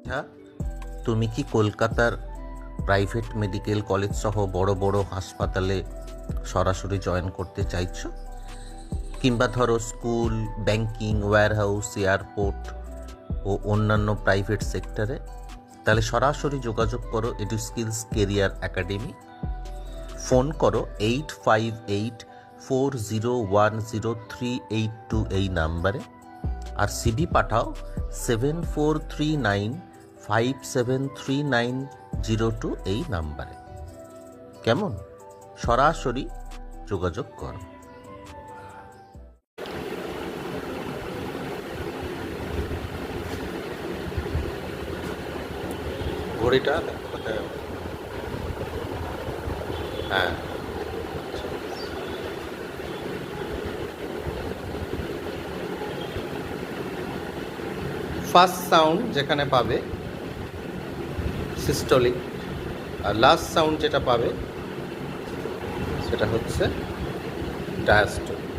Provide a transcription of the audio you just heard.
আচ্ছা, তুমি কি কলকাতার প্রাইভেট মেডিকেল কলেজ সহ বড় বড় হাসপাতালে সরাসরি জয়েন করতে চাইছো, কিংবা ধরো স্কুল, ব্যাংকিং, ওয়্যারহাউস, এয়ারপোর্ট ও অন্যান্য প্রাইভেট সেক্টরে? তাহলে সরাসরি যোগাযোগ করো এডুস্কিলস কেরিয়ার একাডেমি। ফোন করো 8588401032 এই নাম্বারে, আর সিভি পাঠাও 7439573902 এই নাম্বারে। কেমন? সরাসরি যোগাযোগ করো। ঘড়িটা কোথায়? হ্যাঁ, ফার্স্ট সাউন্ড যেখানে পাবে সিস্টোলিক, আর লাস্ট সাউন্ড যেটা পাবে সেটা হচ্ছে ডায়াস্টোলিক।